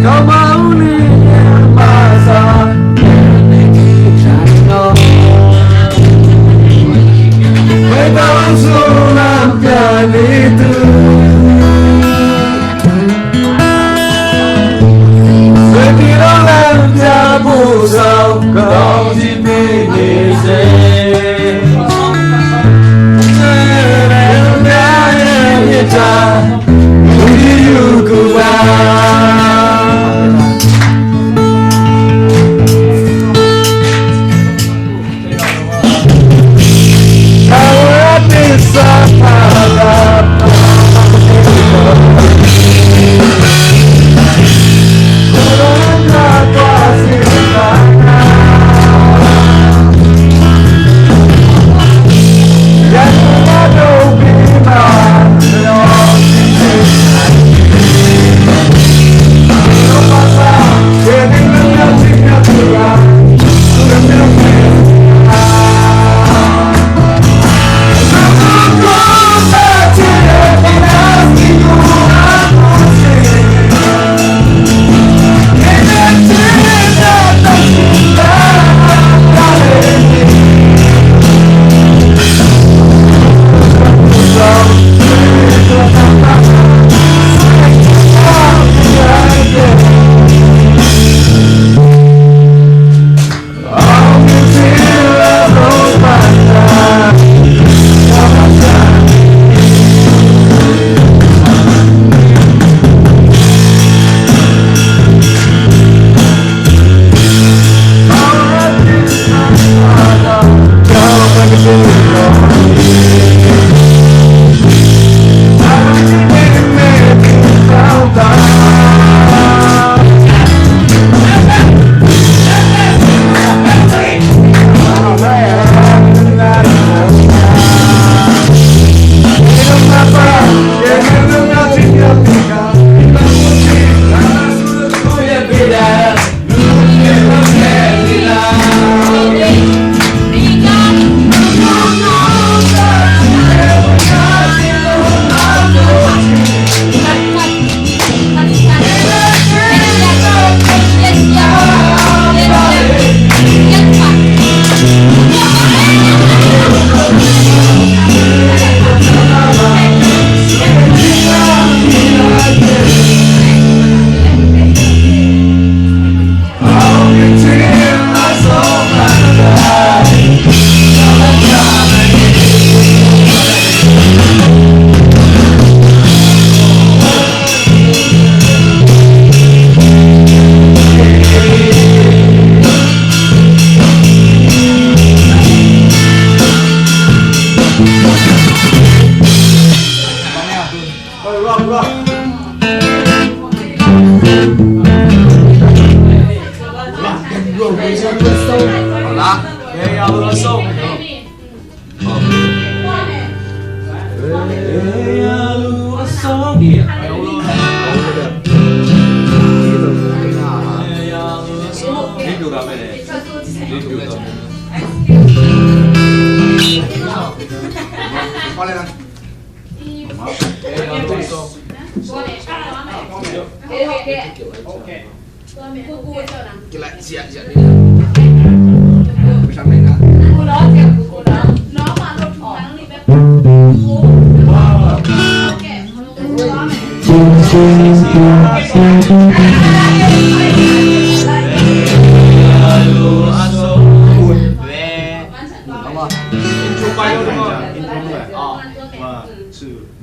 Kau mau nih masa mereka langsung lakukan itu. Sekiranya jabusau kau di pinggir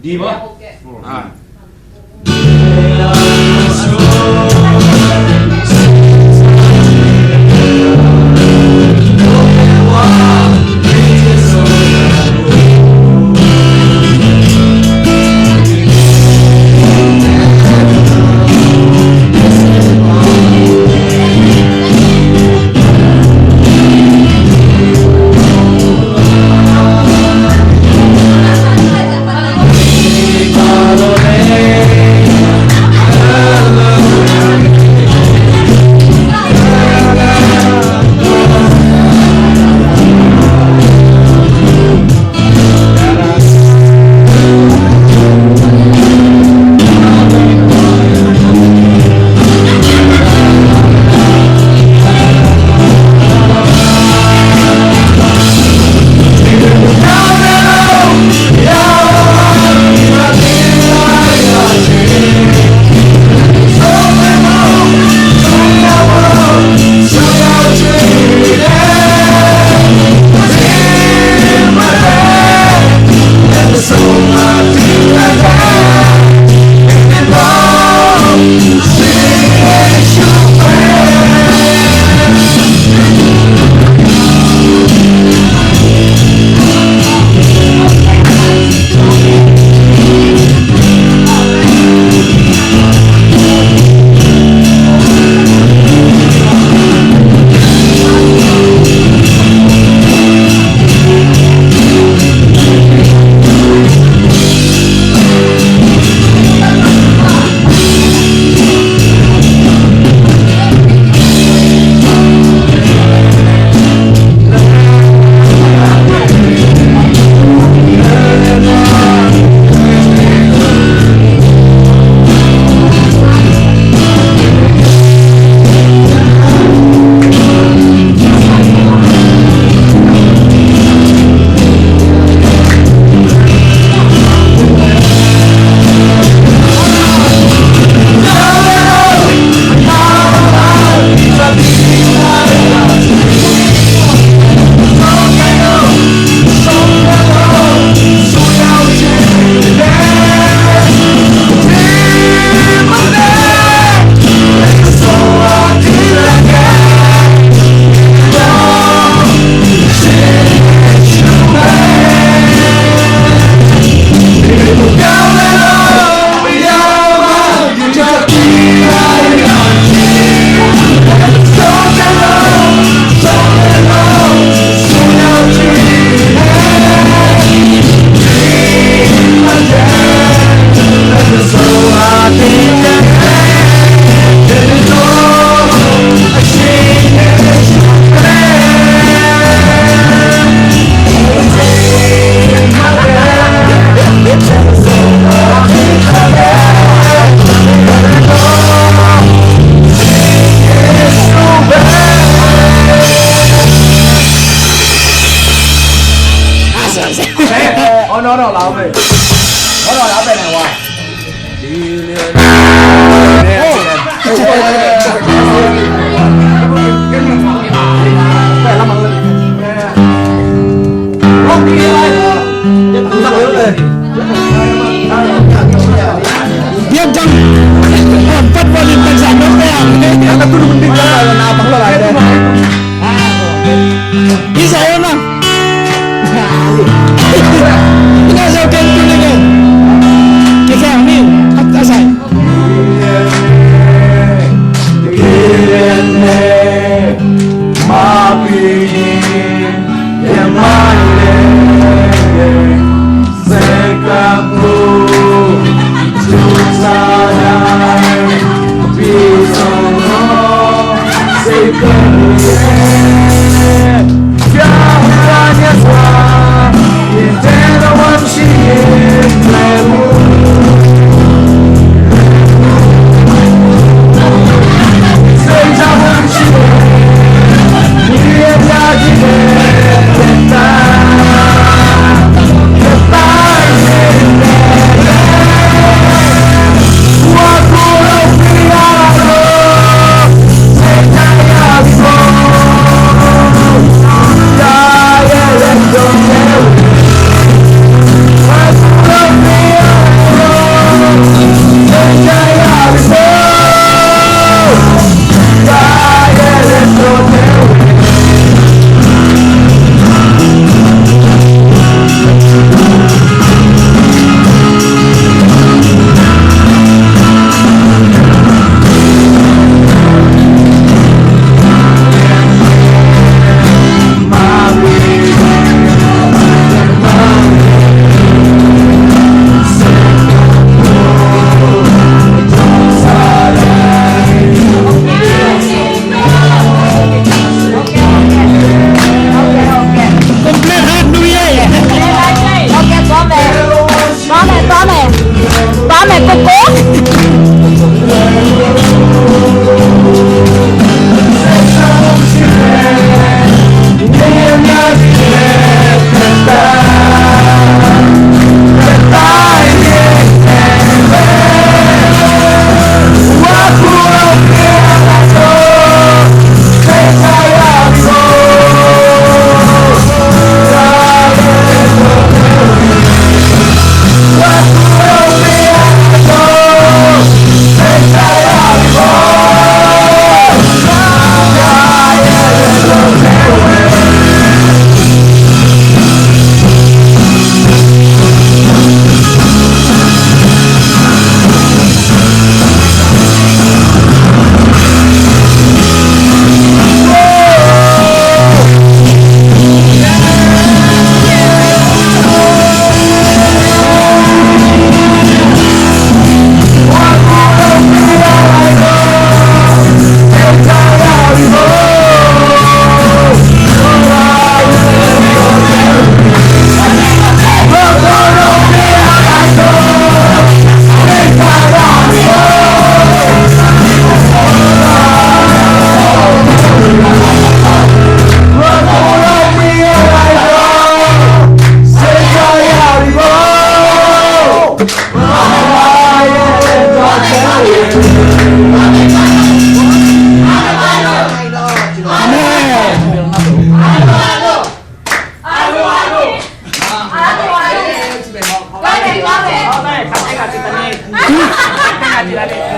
Di ba? Kalau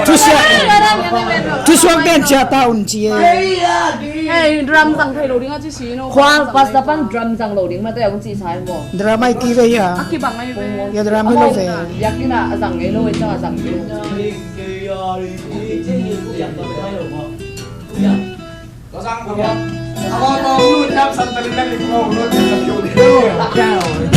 ทุกช่วงเดือนจะตาอุ่นเจีย drum sang thay loading á chứ xí nó ควางปัสตะปัน drum จังโหลดิ้งมาแต่ยังจีใช้บ่ ดราม่ากี่เวีย aki bang ai ve อย่าดราม่าเลย อยากกินอ่ะสั่งไงโลจังสั่งกิน Có răng không? Có luôn nhá, sẵn tần lên lên không? Luôn nhá, sẵn